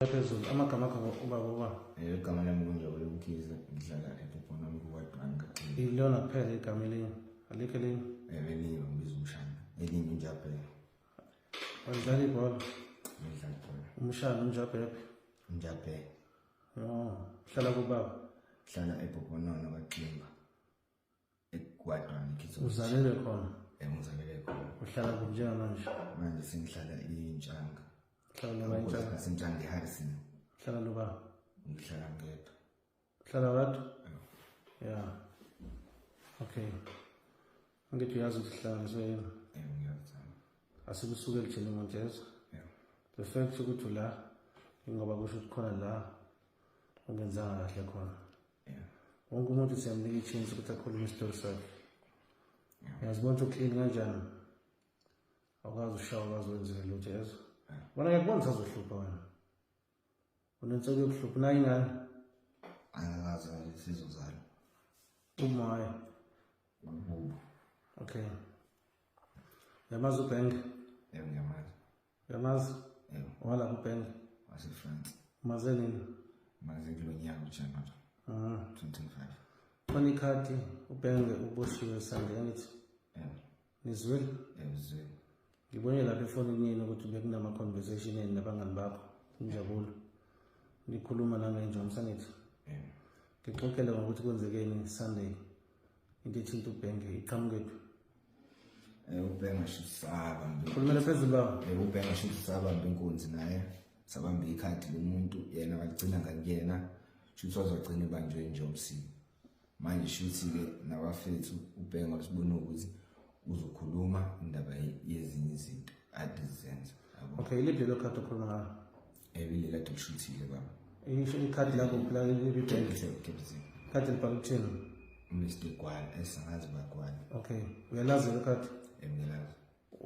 Phezulu amagama akho ubaba igama lami kunjabule Mkhize ngihlala ePhopho nami kuwadwanga ilona kuphela igama elinye alikho elinye elinye ngibiza umshana elinye unjaphela wadlala ibhola ngidlala ibhola umshana unjaphela unjaphela hlala kubaba hlala ePhopho nona kwaXimba ekwadwanga Mkhize uzalelwe khona ngizalele khona uhlala kuphi njengamanje manje sengihlala iNtshanga hlala noba Sentshanga eHarrison hlala noba ngihlala ngedwa hlala wedwa yeah okay ngithi uyazi ukuthi hlanganiswe yini ngiyazama asikusuke elijele Montezwe the fact ukuthi ula ingoba kusho ukuthi khona la ungenzanga kahle khona wonke umuntu siyamnika i-chance ukuthi akhulume isitori sakhe yazibona ukuthi uclean kanjani awukazi ushawa awukazi wenzile lutho yezo wona ngiyakubona sazohlupha wena unentsoko yokuhlupha nayo ingane angakazi sizozala umaya ububu okay yamazi ubhenge ngiyamazi yamazi wala ubhenge waseFrance umaze nini maze kulo nyaka uJanuary 2025 khona ikhadi ubhenge uboshiwe Sunday angithi nizwile ezwe ngibone lapha efonini yini ukuthi bekunama conversation yini nabangani bakho injabulo nikhuluma nangenjongo sangithi ngixoxele ngokuthi kwenzekeni Sunday into ethinta ubhenge iqhamukephi ubhenge shisaba khulumela phezulu bawo ubhenge shisaba inkunzi naye sabamba ikhadi lomuntu yena waligcina ngakuyena shuthi wazogcina ibanjwe nje umsini manje shuthi ke nabafethu ubhenge wasibona ukuthi uzokhuluma indaba yezinye izinto adizenza okay iliphi lo khadi okhuluma ngayo ebile la kushuthile baba isho ikhadi lakho phela iliphi khadi libhaluthini Mr. Gwala esangazi bagwala okay uyalazi lo khadi ngiyalazi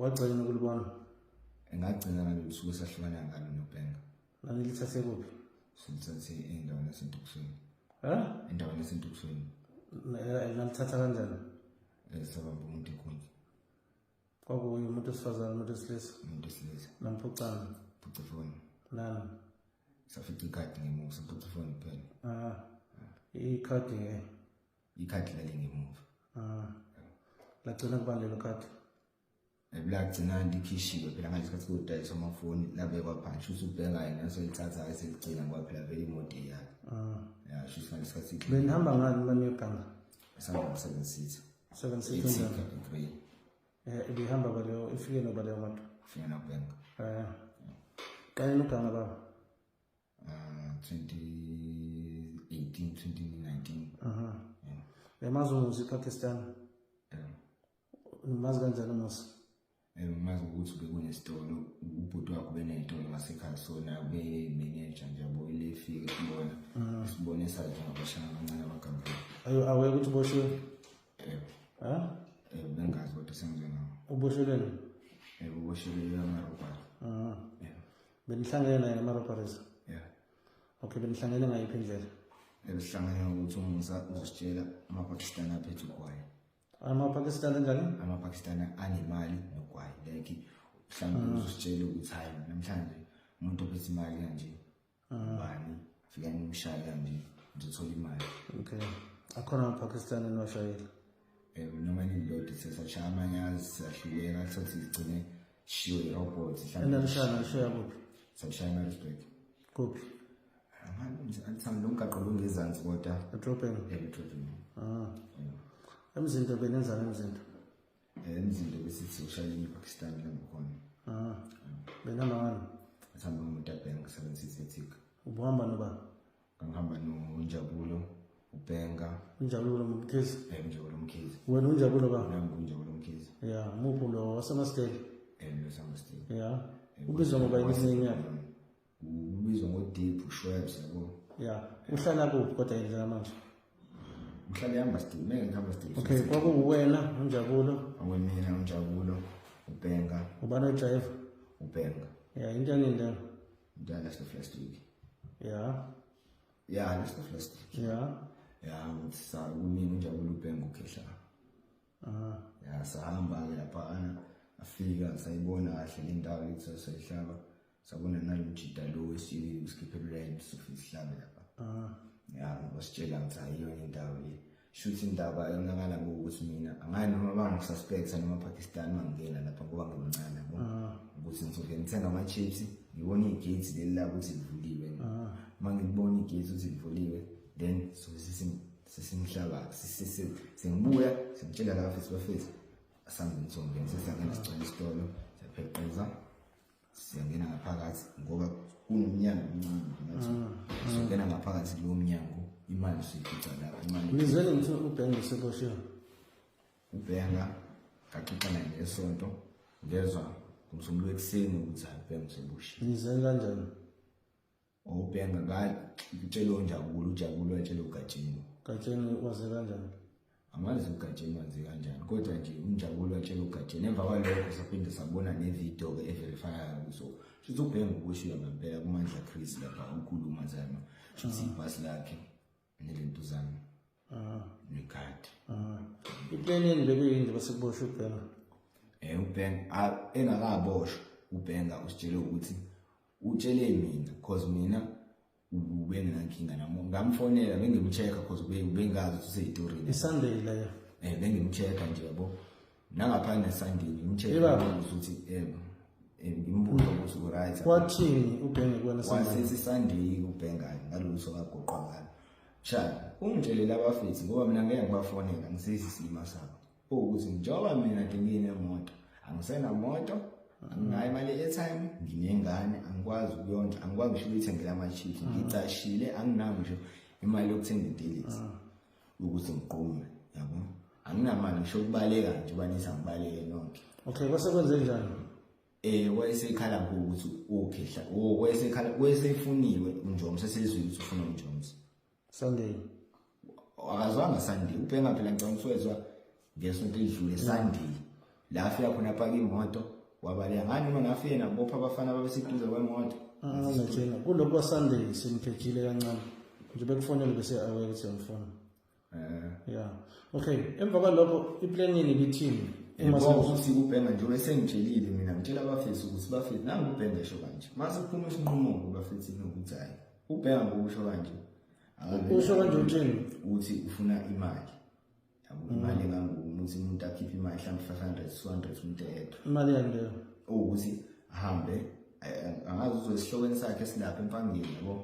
wagcina ukulibona engagcina ngalo suku sahlukana ngalo nobhenga nani lithathe kuphi silithathe endaweni yasentukusweni endaweni yasentukusweni nalithatha kanjani sabamba umuntu inkunzi kwakuye umuntu osifazane umuntu wesilisa umuntu wesilisa namphucana phucifoni nani safica ikhadi ngemuva saphucifoni kuphela ikhadi ikhadi lali ngemuva lagcina kubani lelo khadi ebulagcina likhishiwe phela ngale sikhathi kodayisa amafoni labekwa phansi uthi ubhenga yena selithatha aseligcina ngoba phela vele imoto yakhe ya shuthi ngale sikhathi benihamba ngani manje eganga esamba 7 seats 7 seats ibihamba baleyo ifike nobaleyo moto ufika nobhenga kanye noganga baba 2018 2019 yamazi umuzi ePakistan umazi kanjani umuzi mazi ukuthi bekunesitolo ubhuti wakho beneyitolo ngasekhaya sona bemanager nje yabo ilefike kubona sibone sathi ngabashana abancane abagamba awe ukuthi boshiwe bengazi kodwa sengize ngawo ubosheleni uboshelwe amarobhari benihlangene naye amarobharis okay benihlangene ngayiphi indlela sihlangene ukuthi umusa uzositshela amaPakistani aphethe ugwayi amaPakistani njani amaPakistani anemali nogwayi like mhlawumbe uzositshela ukuthi hayi namhlanje umuntu ophethe imali kanje bani fika nimshaya kanje uzothola imali okay akhona amaPakistani enwashayela noma nilodwa sesashaya amanye asahluleka sokuthi sigcine shiwe irobot enalishana shaya kuphi sashaya eMaritzburg kuphi angithanda lo mgaqo longezansi kodwa edrobheni edrobheni emzinto benenzana emzinto besithi ushayela ePakistan lapho khona benama ngani athamba umuntu abhenga 7 seats etika ubuhamba noba ngihamba noNjabulo ubhenga unjabulo Mkhize Njabulo Mkhize wena unjabulo ba nami unjabulo Mkhize mupho lo waseMasteli lo Samasteli ubizwa ngoba yini yakhe ubizwa ngoDeep Schwebs yabo uhlala kuphi kodwa yena manje mhlali yamba still ngihamba still okay kwakuwena unjabulo awemina unjabulo ubhenga ubani driver ubhenga into yanini ndala last week last week utsa kumina unjabulo ubhenga ukhehla sahamba ke lapha afika sayibona kahle indawo lethu sayihlaba sabona nalomjida lo wesibili usikhiphela line sofa isihlabe lapha ya wasitshela ukuthi ayiyona indawo le shuthi indaba yonakala ngokuthi mina angani noma bangisuspect noma Pakistan mangena lapha ngoba ngimncane yabo ukuthi ngizofika ngithenga ama chips ngibona igate leli la ukuthi livuliwe mangibona igate ukuthi livuliwe then so sesimhlaba sengibuya sengitshela la bafethu asambe ngizongena sesangena sicela isitolo siyapheqeza siyangena ngaphakathi ngoba kunomnyango ngathi singena ngaphakathi lo mnyango imali siyifica lapha imali ngizwele ngithi uBhenga useboshiwe uBhenga kaxoxa naye ngesonto ngezwa ngomsombuluko ekseni ukuthi uBhenga useboshiwe ngizwele kanjani uBhenga ngitshela uNjabulo watshela uGatsheni waze kanjani amazi uGatsheni waze kanjani kodwa nje uNjabulo watshela uGatsheni emva kwalokho saphinde sabona nevideo ke everifyayo so futhi uBhenga uboshiwe ngempela kuMandla Chris lapha ukhuluma zama futhi ibhasi lakhe nelento zami nekhadi iplane yeni bekuyini basekuboshwe uBhenga uBhenga engakaboshwa uBhenga usitshele ukuthi utshele mina because mina ubenenkinga nami ngamfonela bengimcheka because ubengazi ukuthi useyitorini iSunday leyo bengimcheka nje yabo nangaphandle Sunday ngimcheka ukuthi ngimbuza ukuthi uright kwathini uBhenga kuwena wasithi Sunday uBhenga ngaloso kagoqwa ngalo cha ungitshelela abafethi ngoba mina ngeke ngibafonela ngisizisima sabo ukuthi njengoba mina ngingine emoto angisena moto anginayo imali airtime nginengane angikwazi ukuyonja angikwazi ngisho ukuyithengela ama chips ngicashile anginayo ngisho imali yokuthenga idelisi ukuthi ngiqume yabo anginamali ngisho ukubaleka nje ubanisa ngibaleke nonke okay kwase kwenze njani wayesekhala ngokuthi ukhehla wayesekhala wayesefuniwe uNjomo sesizwile ukuthi ufuna uNjomo Sunday akazwanga Sunday uBhenga phela ngicela ukuswezwa ngesonto edlule Sunday la afika khona phaka imoto wabaleka ngani noma nafike nabopha abafana babeseduze kwemoto ngitshela kuloko kwa Sunday simphejile kancane nje bekufonela bese aweke ukuthi ngifona yeah okay emva kwalokho iplane yini lithini uma sokuthi uBhenga nje besengitshelile mina ngitshela abafisi ukuthi bafisi nangu uBhenga esho kanje mase uphuma isinqumo kubafisi nokuthi hayi uBhenga ngokusho kanje usho kanje uthini uthi ufuna imali yabo imali ngangokuthi umuntu akhiphe imali mhlawumbe 500 200 umuntu eyedwa imali yanleyo ukuthi ahambe angazi uzosihlokweni sakhe esilapha empangeni yabo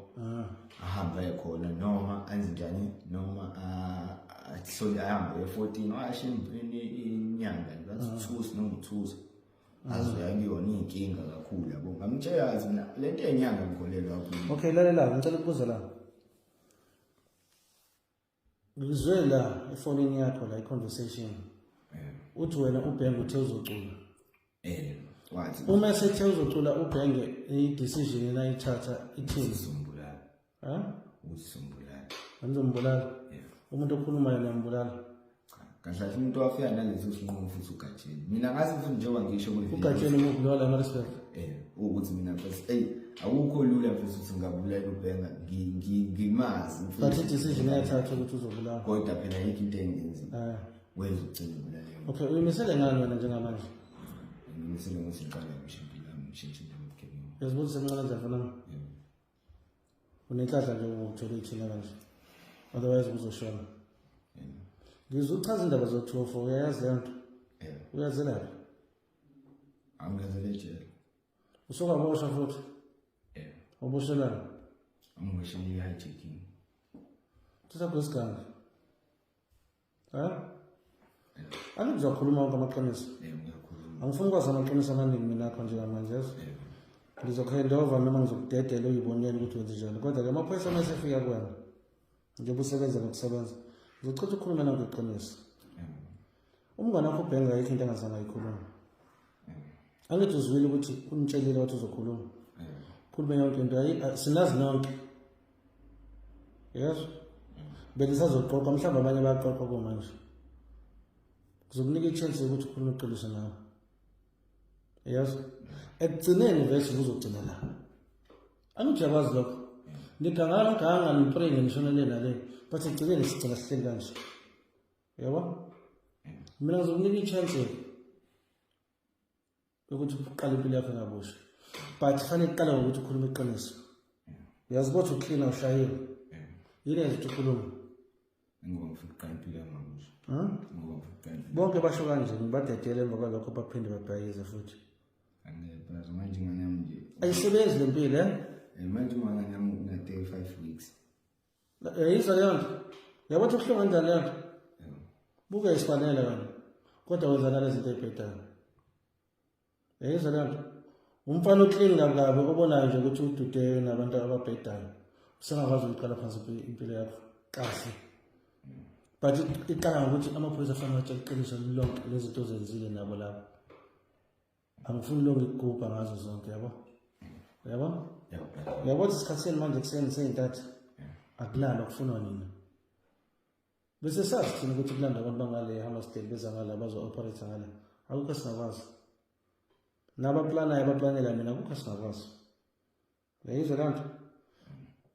ahambe khona noma anzinjani noma ahlole ahambe 14 washo inyanga ngathi noma uthusa azoyakuyona inkinga kakhulu yabo ngamtshela mina lento enyanga ngikholelwa kakhulu okay lalela ngicela ukubuza la ngizwe la efonini yakho la iconversation uthi wena uBhenga uthe uzocula wathi uma esethe uzocula uBhenga i-decision ayithatha ithini usimbulala usimbulala angizombulala umuntu okhuluma yena ngiyambulala kahle umuntu wafika nalezo sinqumo futhi uGatsheni mina ngathi futhi njengoba ngisho ukuthi uGatsheni ngibulala ama respect ukuthi mina futhi awukho lula futhi ukuthi ngabulala uBhenga ngimazi but i-decision ayithatha ukuthi uzobulala kodwa phela yikho into engenzi wenza ucela ubulala okay uyimisele ngani wena njengamanje ngimisele ukuthi ngiqale ngishintshile ngishintshile ngikhenye yazibuthi semncane mfana unenhlanhla nje ukuthola ithina kanje otherwise uzoshona ngizochaza indaba zo-204 uyayazi leyo nto uyazelapha angazele ejele usokaboshwa futhi uboshelana angiboshelwe i-hijacking tusakwesiganga ani kuzakhuluma wonke amaqiniso angifuni ukwazi amaqiniso amaningi mina akho njengamanje yezo ngizokhandle over noma ngizokudedela uyibonele ukuthi wenze njani kodwa-ke amaphoyisa uma esefika kuwena njengoba usebenza nokusebenza ngizochitha ukukhuluma nango iqiniso umngane wakho uBhenga ayikho into engazange ayikhuluma angithi uzwile ukuthi unitshelile ukuthi uzokhuluma khulume yonke into sinazi nonke yezo belisazoqoqa mhlawumbe abanye bayaqoqa komanje kuzokunika i-chance yokuthi ukhulume iqiniso nawe yezo ekugcineni vese kuzogcina la angithi uyabazi lokho ngiganganga nipray ngishonele nale but ekugcineni sigcina sihleli kanje yabo mina ngizokunika i-chance yokuthi uqale impilo yakho ngabusha but fanele iqala ngokuthi ukhulume iqiniso. Uyazibotha uclean ushayile. Yini nje ukhuluma? Ngoba ngifuna ukuqala impilo yangakusho. Ngoba ngifuna ukuqala. Bonke basho kanje ngibadedele emva kwalokho baphinde babhayize futhi. Angeke phela manje ingane yami nje. Ayisebenzi lempilo Manje ingane yami una 35 weeks. Yizwa leyo nto. Yabo ukuthi uhlungu kanjani leyo nto? Buke isifanele wena. Kodwa wenzana lezi zinto ezibhedayo. Yizwa leyo nto. Umfana uclean kabi obonayo nje ukuthi udude nabantu ababhedayo. Usengakwazi ukuqala phansi impilo yakho kahle. But iqala ngokuthi amaphoyisa afanele atshele iqiniso lonke lezi zinto zenzile nabo labo. Angifuni lonke igubha ngazo zonke yabo. Yabo? Yabo isikhathi manje kuseni seyintatha. Akulala kufunwa nina. Bese sazi thina ukuthi kulanda abantu bangale Hammersdale beza ngala bazo operate ngala. Akukho singakwazi. Nabaplanayo abaplanela mina akukho singakwazi. Yizwa kanti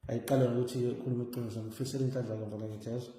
ayiqala ukuthi ukhuluma iqiniso ngifisela inhlanhla ngomba ngithi yazo.